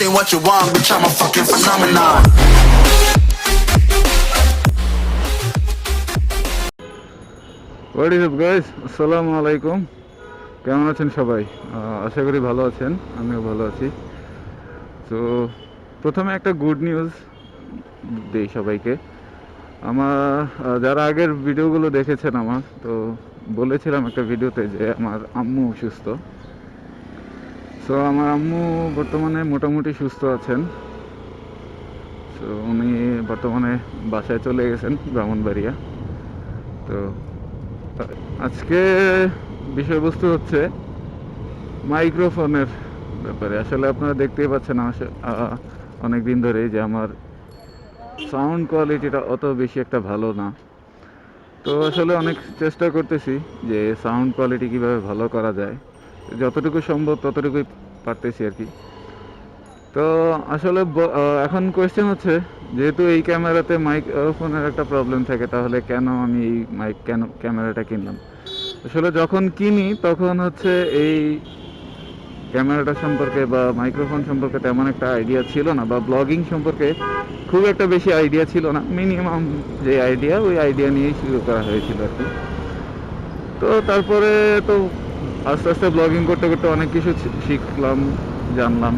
me what you want, bitch, I'm a fucking phenomenon. What is up guys? আসসালামু আলাইকুম। কেমন আছেন সবাই? আশা করি ভালো আছেন, আমিও ভালো আছি। তো প্রথমে একটা গুড নিউজ দেই সবাইকে। আমার যারা আগের ভিডিওগুলো দেখেছেন আমার, তো বলেছিলাম একটা ভিডিওতে যে আমার আম্মু অসুস্থ। সো আমার আম্মু বর্তমানে মোটামুটি সুস্থ আছেন। সো উনি বর্তমানে বাসায় চলে গেছেন ব্রাহ্মণবাড়িয়া। তো আজকে বিষয়বস্তু হচ্ছে মাইক্রোফোনের ব্যাপারে। আসলে আপনারা দেখতেই পাচ্ছেন অনেক দিন ধরেই যে আমার সাউন্ড কোয়ালিটিটা অত বেশি একটা ভালো না। তো আসলে অনেক চেষ্টা করতেছি যে সাউন্ড কোয়ালিটি কীভাবে ভালো করা যায়, যতটুকু সম্ভব ততটুকুই পারতেছি আর কি। তো আসলে এখন কোয়েশ্চেন হচ্ছে, যেহেতু এই ক্যামেরাতে মাইক্রোফোনের একটা প্রবলেম থাকে, তাহলে কেন আমি এই ক্যামেরাটা কিনলাম। আসলে যখন কিনি তখন হচ্ছে এই ক্যামেরাটা সম্পর্কে বা মাইক্রোফোন সম্পর্কে তেমন একটা আইডিয়া ছিল না, বা ব্লগিং সম্পর্কে খুব একটা বেশি আইডিয়া ছিল না। মিনিমাম যে আইডিয়া, ওই আইডিয়া নিয়েই শুরু করা হয়েছিল আর কি। তো তারপরে তো আস্তে আস্তে ব্লগিং করতে করতে অনেক কিছু শিখলাম, জানলাম।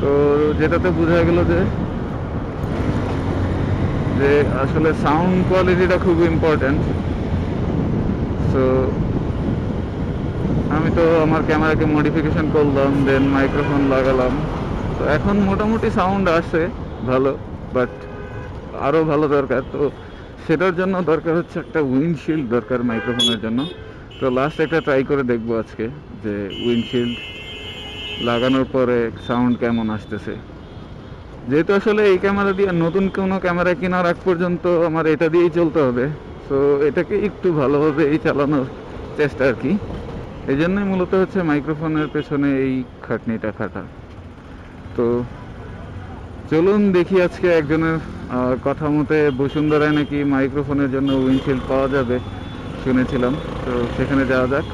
তো যেটাতে বোঝা গেল যে আসলে সাউন্ড কোয়ালিটিটা খুব ইম্পর্ট্যান্ট। সো আমি তো আমার ক্যামেরাকে মডিফিকেশন করলাম, দেন মাইক্রোফোন লাগালাম। তো এখন মোটামুটি সাউন্ড আসে ভালো, বাট আরও ভালো দরকার। তো সেটার জন্য দরকার হচ্ছে একটা উইন্ডশিল্ড দরকার মাইক্রোফোনের জন্য। তো লাস্ট একটা ট্রাই করে দেখবো আজকে যে উইন্ডশিল্ড লাগানোর পরে সাউন্ড কেমন আসতেছে। যেহেতু আসলে এই ক্যামেরা দিয়ে নতুন কোনো ক্যামেরা কেনার আগ পর্যন্ত আমার এটা দিয়েই চলতে হবে। সো এটাকে একটু ভালোভাবে চালানোর চেষ্টা আর কি। এই জন্যই মূলত হচ্ছে মাইক্রোফোনের পেছনে এই খাটনিটা খাটা। তো চলুন দেখি আজকে একজনের কথা মতে বসুন্ধরায় নাকি মাইক্রোফোনের জন্য উইন্ডশিল্ড পাওয়া যাবে শুনেছিলাম। তো সেখানে যাওয়া যাক।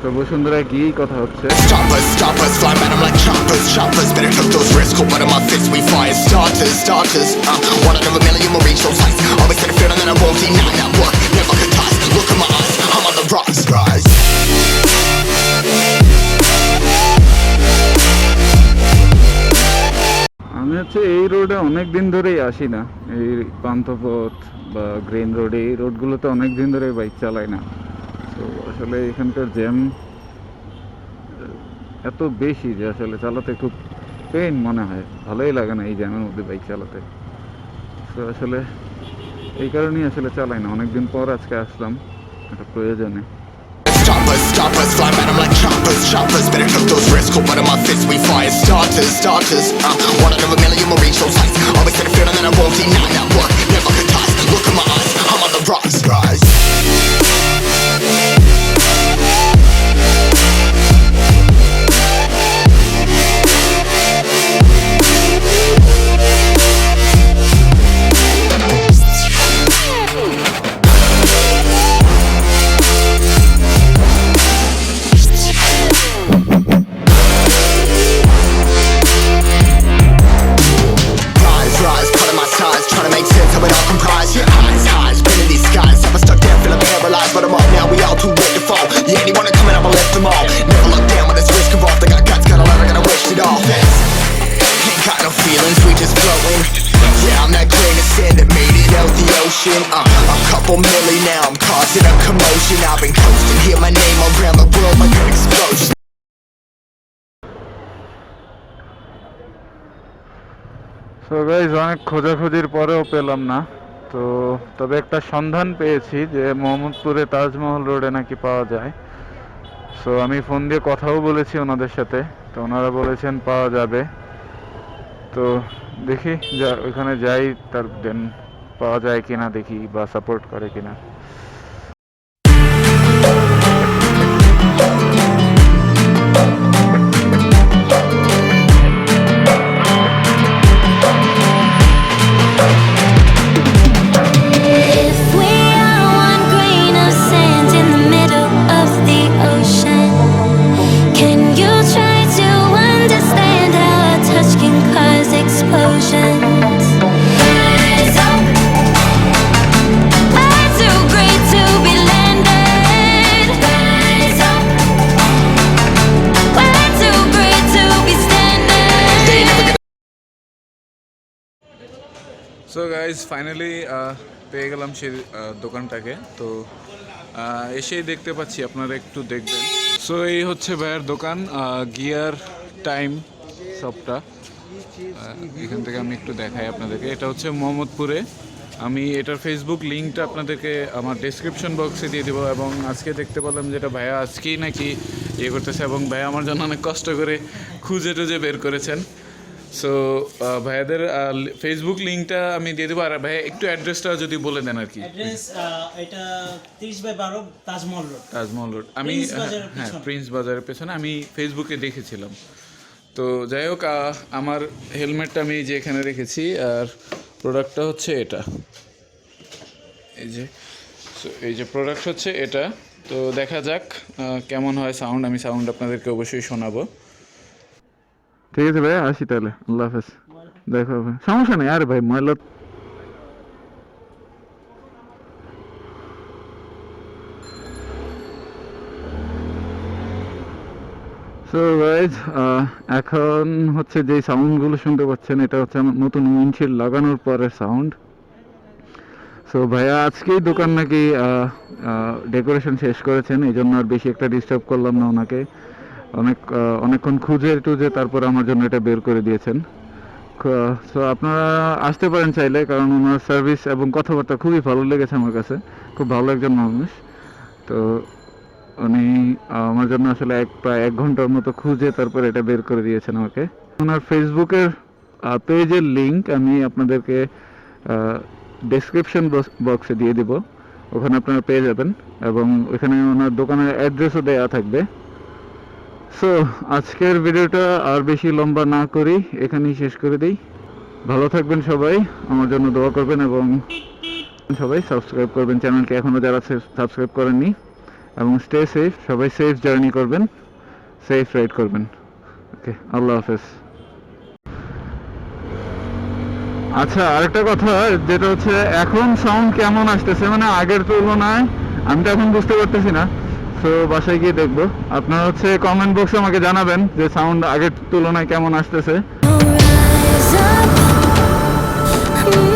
তো বসুন্ধরায় গিয়েই কথা হচ্ছে। Stoppers, fly man, I'm like choppers, better took those risks, cold blood in my fist, we fire starters, one out of a million will reach those heights, always had a feeling that I won't deny that work, never could toss, look in my eyes, I'm on the rocks, rise. আমি হচ্ছে এই রোডে অনেক দিন ধরেই আসি না, এই পান্থপথ বা গ্রিন রোড, এই রোডগুলোতে অনেক দিন ধরে বাইক চালাই না। তো আসলে এখানকার জ্যাম এত বেশি যে আসলে চালাতে খুব পেইন মনে হয়, ভালোই লাগে না এই জ্যামের মধ্যে বাইক চালাতে। তো আসলে এই কারণেই আসলে চালাই না। অনেকদিন পর আজকে আসলাম একটা প্রয়োজনে। Stoppers, fly man, I'm like choppers, better took those risks, cold blood in my fist, we fire starters, one out of a million will reach those heights, always had a feeling that I won't deny that work, never could toss, look in my eyes, I'm on the rocks, rise. A couple million now, I'm causing a commotion. I've been coasting, hear my name around the world like an explosion. So guys, অনেক খোঁজাখুঁজির পরেও পেলাম না। তো তবে একটা সন্ধান পেয়েছি যে মোহাম্মদপুরে তাজমহল রোডে নাকি পাওয়া যায়। সো আমি ফোন দিয়ে কথাও বলেছি ওনাদের সাথে, তো ওনারা বলেছেন পাওয়া যাবে। তো দেখি ওইখানে যাই, তার দেন পাওয়া যায় কিনা দেখি, বা সাপোর্ট করে কিনা। Can you try to understand? So guys finally পেয়ে গেলাম সেই দোকানটাকে। তো এসেই দেখতে পাচ্ছি, আপনারা একটু দেখবেন। সো এই হচ্ছে ভাইয়ের দোকান, গিয়ার টাইম শপটা। এখান থেকে আমি একটু দেখাই আপনাদেরকে। এটা হচ্ছে মোহাম্মদপুরে। আমি এটার ফেসবুক লিঙ্কটা আপনাদেরকে আমার ডেসক্রিপশন বক্সে দিয়ে দেবো। এবং আজকে দেখতে পেলাম যেটা ভাইয়া আজকেই নাকি ইয়ে করতেছে, এবং ভাইয়া আমার জন্য অনেক কষ্ট করে খুঁজে টুজে বের করেছেন। সো ভাইয়াদের ফেসবুক লিঙ্কটা আমি দিয়ে দেবো। আর ভাইয়া একটু অ্যাড্রেসটা যদি বলে দেন আর কি। অ্যাড্রেস এটা 30/12 তাজমহল রোড। তাজমহল রোড। আমি প্রিন্স বাজারের হ্যাঁ, পিছনে। প্রিন্স বাজারের পেছনে আমি ফেসবুকে দেখেছিলাম। তো যাই হোক, আমার হেলমেটটা আমি যে এখানে রেখেছি, আর প্রোডাক্টটা হচ্ছে এটা, এই যে প্রোডাক্ট হচ্ছে এটা। তো দেখা যাক কেমন হয় সাউন্ড। আমি সাউন্ড আপনাদেরকে অবশ্যই শোনাবো। ঠিক আছে ভাই, আসি তাহলে। আল্লাহ হাফেজ, দেখা হবে। সমস্যা নেই, আরে ভাই ময়লা। সো গাইজ, এখন হচ্ছে যে সাউন্ডগুলো শুনতে পাচ্ছেন, এটা হচ্ছে আমার নতুন উইন্ডশিল্ড লাগানোর পরের সাউন্ড। সো ভাইয়া আজকেই দোকান নাকি ডেকোরেশন শেষ করেছেন, এই জন্য আর বেশি একটা ডিস্টার্ব করলাম না ওনাকে। অনেকক্ষণ খুঁজে টুজে তারপর আমার জন্য এটা বের করে দিয়েছেন। সো আপনারা আসতে পারেন চাইলে, কারণ ওনার সার্ভিস এবং কথাবার্তা খুবই ভালো লেগেছে আমার কাছে। খুব ভালো একজন মানুষ। তো উনি আমার জন্য আসলে প্রায় 1 ঘন্টার মতো খুঁজে তারপর এটা বের করে দিয়েছেন আমাকে। ওনার ফেসবুকের পেজের লিঙ্ক আমি আপনাদেরকে ডেসক্রিপশন বক্সে দিয়ে দিব, ওখানে আপনারা পেয়ে যাবেন। এবং ওখানে ওনার দোকানের অ্যাড্রেসও দেওয়া থাকবে। সো আজকের ভিডিওটা আর বেশি লম্বা না করি, এখানেই শেষ করে দিই। ভালো থাকবেন সবাই, আমার জন্য দোয়া করবেন, এবং সবাই সাবস্ক্রাইব করবেন চ্যানেলকে এখনও যারা সাবস্ক্রাইব করেননি। এবং স্টে সেফ, সবাই সেফ জার্নি করবেন, সেফ রাইড করবেন। ওকে, আল্লাহ হাফেজ। আচ্ছা, আরেকটা কথা, যেটা হচ্ছে এখন সাউন্ড কেমন আসতেছে, মানে আগের তুলনায় আমি তো এখন বুঝতে পারতেছি না। তো বাসায় গিয়ে দেখবো। আপনারা হচ্ছে কমেন্ট বক্সে আমাকে জানাবেন যে সাউন্ড আগের তুলনায় কেমন আসতেছে। Rise up.